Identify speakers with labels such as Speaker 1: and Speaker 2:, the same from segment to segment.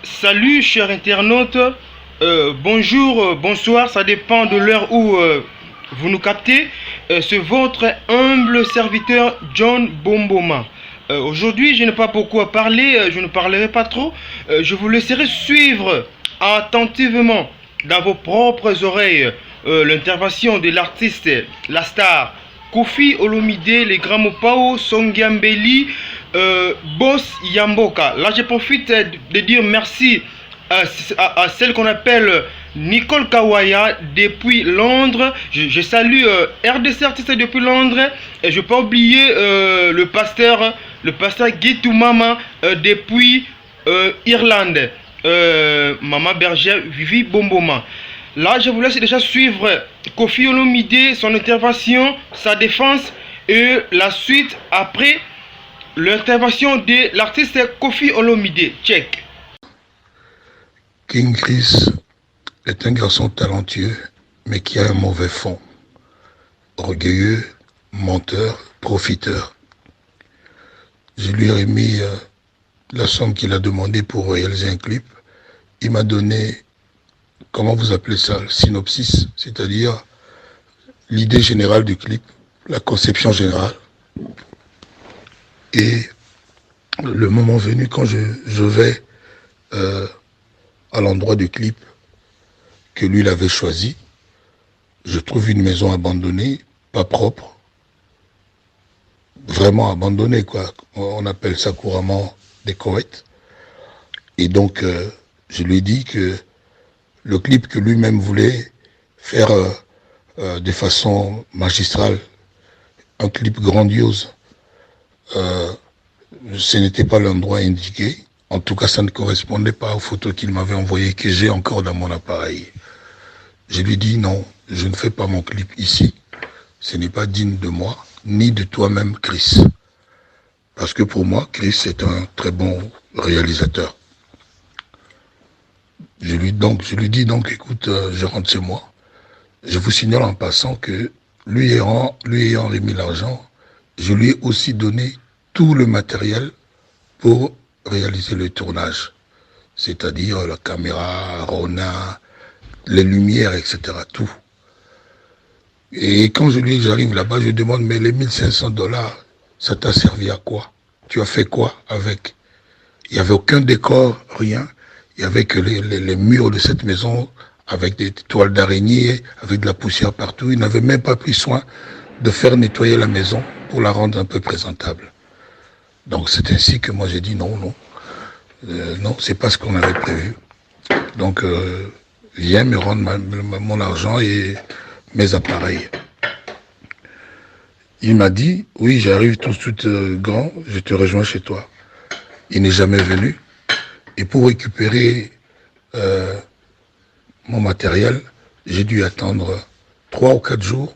Speaker 1: Salut chers internautes, bonjour, bonsoir, ça dépend de l'heure où vous nous captez. C'est votre humble serviteur John Bomboma. Aujourd'hui, je n'ai pas beaucoup à parler, je ne parlerai pas trop. Je vous laisserai suivre attentivement dans vos propres oreilles l'intervention de l'artiste, la star Koffi Olomide, les Gramopao, Songiambeli, Boss Yamboka. Là, je profite de dire merci à celle qu'on appelle Nicole Kawaya depuis Londres. Je salue RDC Artiste depuis Londres. Et je ne peux pas oublier le pasteur Gitu Mama depuis Irlande. Maman bergère Vivi Bomboma. Là, je vous laisse déjà suivre Koffi Olomide, son intervention, sa défense et la suite après l'intervention de l'artiste Koffi Olomide. Check.
Speaker 2: King Chris est un garçon talentueux, mais qui a un mauvais fond. Orgueilleux, menteur, profiteur. Je lui ai remis la somme qu'il a demandé pour réaliser un clip. Il m'a donné, comment vous appelez ça, le synopsis, c'est-à-dire l'idée générale du clip, la conception générale. Et le moment venu, quand je vais à l'endroit du clip que lui l'avait choisi, je trouve une maison abandonnée, pas propre, vraiment abandonnée, quoi. On appelle ça couramment des Koweït. Et donc, je lui ai dit que le clip que lui-même voulait faire de façon magistrale, un clip grandiose, ce n'était pas l'endroit indiqué. En tout cas, ça ne correspondait pas aux photos qu'il m'avait envoyées, que j'ai encore dans mon appareil. Je lui dis non, je ne fais pas mon clip ici. Ce n'est pas digne de moi, ni de toi-même, Chris. Parce que pour moi, Chris est un très bon réalisateur. Je lui dis donc, écoute, je rentre chez moi. Je vous signale en passant que lui ayant remis l'argent, je lui ai aussi donné tout le matériel pour réaliser le tournage. C'est-à-dire la caméra, Rona, les lumières, etc. Tout. Et quand j'arrive là-bas, je demande, mais les $1500, ça t'a servi à quoi? Tu as fait quoi avec? Il n'y avait aucun décor, rien. Il n'y avait que les murs de cette maison avec des toiles d'araignée, avec de la poussière partout. Il n'avait même pas pris soin de faire nettoyer la maison pour la rendre un peu présentable. Donc c'est ainsi que moi j'ai dit non, non, c'est pas ce qu'on avait prévu. Donc viens me rendre mon argent et mes appareils. Il m'a dit, oui, j'arrive tout de suite grand, je te rejoins chez toi. Il n'est jamais venu. Et pour récupérer mon matériel, j'ai dû attendre 3 ou 4 jours.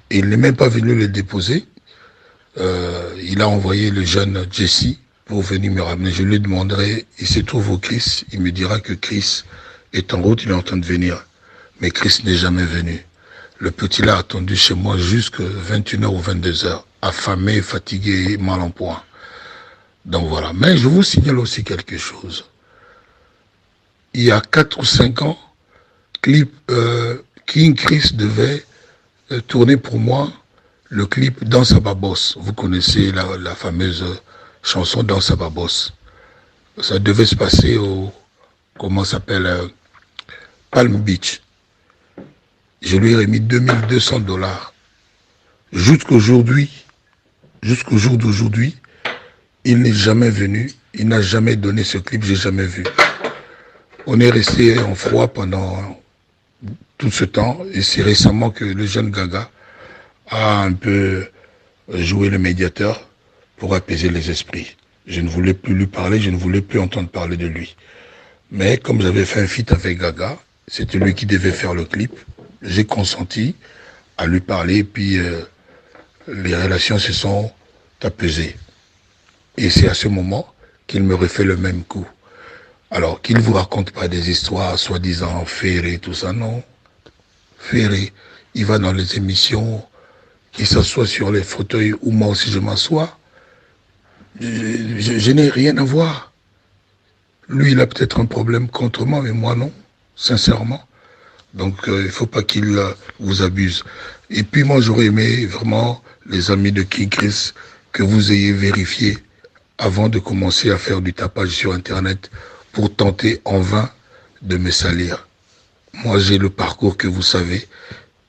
Speaker 2: Et il n'est même pas venu le déposer. Il a envoyé le jeune Jesse pour venir me ramener. Je lui demanderai, il se trouve où Chris? Il me dira que Chris est en route, il est en train de venir. Mais Chris n'est jamais venu. Le petit là a attendu chez moi jusqu'à 21h ou 22h, affamé, fatigué, mal en point. Donc voilà. Mais je vous signale aussi quelque chose. Il y a 4 ou 5 ans, King Chris devait tourner pour moi le clip Dans sa babosse. Vous connaissez la fameuse chanson Dans sa babosse. Ça devait se passer au, comment ça s'appelle, Palm Beach. Je lui ai remis $2200. Jusqu'au jour d'aujourd'hui, il n'est jamais venu. Il n'a jamais donné ce clip, j'ai jamais vu. On est resté en froid pendant tout ce temps. Et c'est récemment que le jeune Gaga a un peu joué le médiateur pour apaiser les esprits. Je ne voulais plus lui parler, je ne voulais plus entendre parler de lui. Mais comme j'avais fait un feat avec Gaga, c'était lui qui devait faire le clip. J'ai consenti à lui parler, puis les relations se sont apaisées. Et c'est à ce moment qu'il me refait le même coup. Alors, qu'il ne vous raconte pas des histoires, soi-disant Ferré, tout ça, non. Ferré, il va dans les émissions, il s'assoit sur les fauteuils où moi aussi je m'assois. Je n'ai rien à voir. Lui, il a peut-être un problème contre moi, mais moi non, sincèrement. Donc, il ne faut pas qu'il vous abuse. Et puis, moi, j'aurais aimé vraiment, les amis de King Chris, que vous ayez vérifié avant de commencer à faire du tapage sur Internet pour tenter en vain de me salir. Moi, j'ai le parcours que vous savez,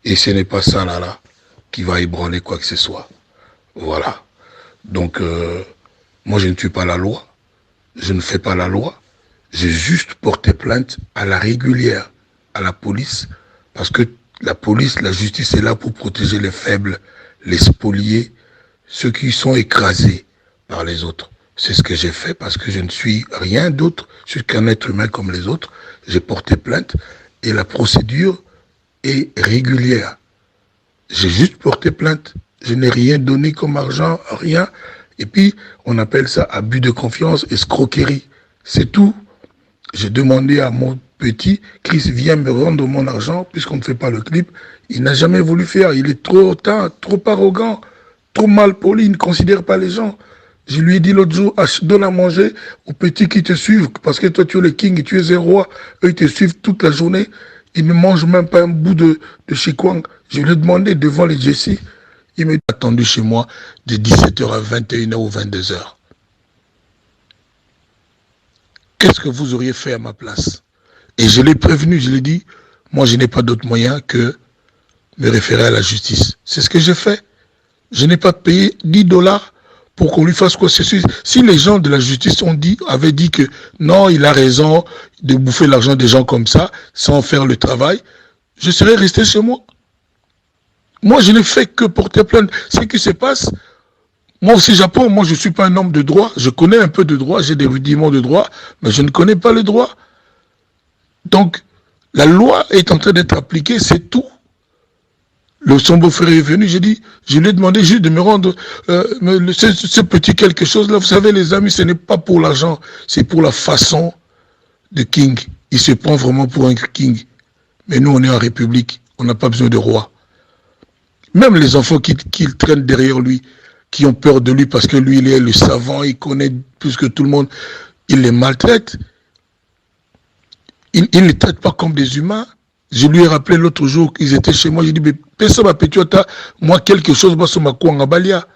Speaker 2: et ce n'est pas ça là qui va ébranler quoi que ce soit. Voilà. Donc, moi, je ne tue pas la loi, je ne fais pas la loi, j'ai juste porté plainte à la régulière, à la police, parce que la police, la justice est là pour protéger les faibles, les spoliés, ceux qui sont écrasés par les autres. C'est ce que j'ai fait parce que je ne suis rien d'autre, je suis qu'un être humain comme les autres. J'ai porté plainte et la procédure est régulière. J'ai juste porté plainte. Je n'ai rien donné comme argent, rien. Et puis, on appelle ça abus de confiance, escroquerie. C'est tout. J'ai demandé à mon petit, Chris, viens me rendre mon argent, puisqu'on ne fait pas le clip. Il n'a jamais voulu faire. Il est trop hautain, trop arrogant, trop mal poli. Il ne considère pas les gens. Je lui ai dit l'autre jour, donne à manger aux petits qui te suivent, parce que toi tu es le king et tu es un roi. Eux, ils te suivent toute la journée. Ils ne mangent même pas un bout de chikwang. Je lui ai demandé devant les Jesse. Il m'a attendu chez moi de 17h à 21h ou 22h. Qu'est-ce que vous auriez fait à ma place? Et je l'ai prévenu, je l'ai dit, moi je n'ai pas d'autre moyen que me référer à la justice. C'est ce que j'ai fait. Je n'ai pas payé 10 dollars pour qu'on lui fasse quoi que ce soit. Si les gens de la justice avaient dit que non, il a raison de bouffer l'argent des gens comme ça, sans faire le travail, je serais resté chez moi. Moi, je n'ai fait que porter plainte. Ce qui se passe, moi aussi, Japon, moi, je ne suis pas un homme de droit. Je connais un peu de droit, j'ai des rudiments de droit, mais je ne connais pas le droit. Donc, la loi est en train d'être appliquée, c'est tout. Son beau-frère est venu, je lui ai demandé juste de me rendre ce petit quelque chose-là. Vous savez, les amis, ce n'est pas pour l'argent, c'est pour la façon de King. Il se prend vraiment pour un King. Mais nous, on est en République, on n'a pas besoin de roi. Même les enfants qu'il traîne derrière lui, qui ont peur de lui parce que lui, il est le savant, il connaît plus que tout le monde, il les maltraite. Il ne les traite pas comme des humains. Je lui ai rappelé l'autre jour qu'ils étaient chez moi. J'ai dit, mais personne m'a pété, moi, quelque chose, moi, sur ma cour en Balia.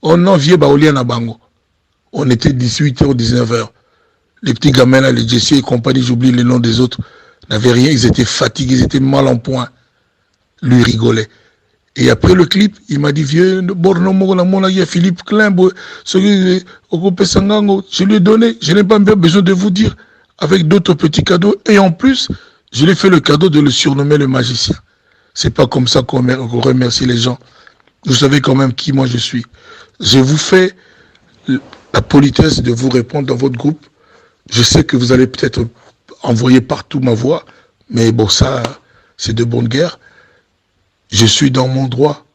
Speaker 2: On en vient, na bango. On était 18h, 19h. Les petits gamins là, les Jesse et compagnie, j'oublie les noms des autres, n'avaient rien, ils étaient fatigués, ils étaient mal en point. Lui rigolait. Et après le clip, il m'a dit, vieux, Philippe Klein, je lui ai donné, je n'ai pas besoin de vous dire, avec d'autres petits cadeaux. Et en plus, je lui ai fait le cadeau de le surnommer le magicien. C'est pas comme ça qu'on remercie les gens. Vous savez quand même qui moi je suis. Je vous fais la politesse de vous répondre dans votre groupe. Je sais que vous allez peut-être envoyer partout ma voix, mais bon, ça, c'est de bonne guerre. Je suis dans mon droit.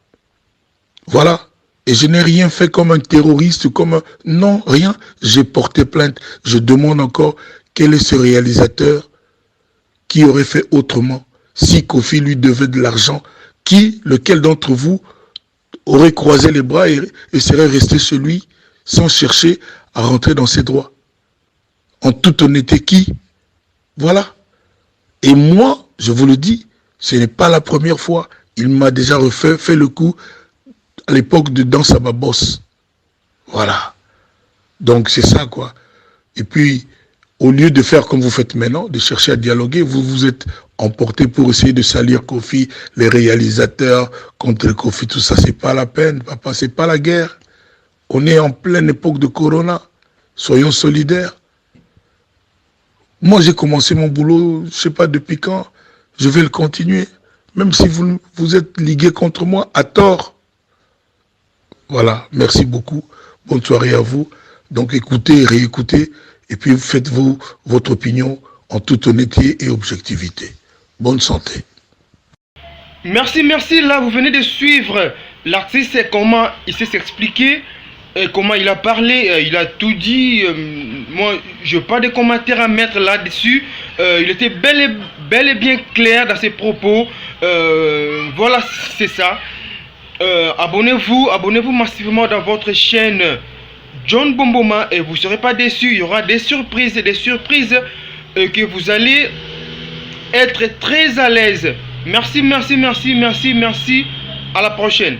Speaker 2: Voilà. Et je n'ai rien fait comme un terroriste, comme un... Non, rien. J'ai porté plainte. Je demande encore quel est ce réalisateur qui aurait fait autrement. Si Kofi lui devait de l'argent, lequel d'entre vous aurait croisé les bras et serait resté chez lui sans chercher à rentrer dans ses droits? En toute honnêteté, qui? Voilà. Et moi, je vous le dis, ce n'est pas la première fois. Il m'a déjà fait le coup à l'époque de Danse à ma bosse. Voilà. Donc c'est ça, quoi. Et puis, au lieu de faire comme vous faites maintenant, de chercher à dialoguer, vous vous êtes emporté pour essayer de salir Kofi, les réalisateurs contre Kofi, tout ça, c'est pas la peine, papa, c'est pas la guerre. On est en pleine époque de Corona. Soyons solidaires. Moi, j'ai commencé mon boulot, je ne sais pas depuis quand, je vais le continuer. Même si vous êtes ligués contre moi, à tort. Voilà, merci beaucoup. Bonne soirée à vous. Donc écoutez, réécoutez, et puis faites-vous votre opinion en toute honnêteté et objectivité. Bonne santé.
Speaker 1: Merci. Là, vous venez de suivre l'artiste, comment il s'est expliqué, comment il a parlé, il a tout dit. Moi, je n'ai pas de commentaires à mettre là-dessus. Il était bel et bien clair dans ses propos. Voilà, c'est ça. Abonnez-vous massivement dans votre chaîne John Bomboma et vous ne serez pas déçus. Il y aura des surprises que vous allez être très à l'aise. Merci, merci, merci, merci, merci. À la prochaine.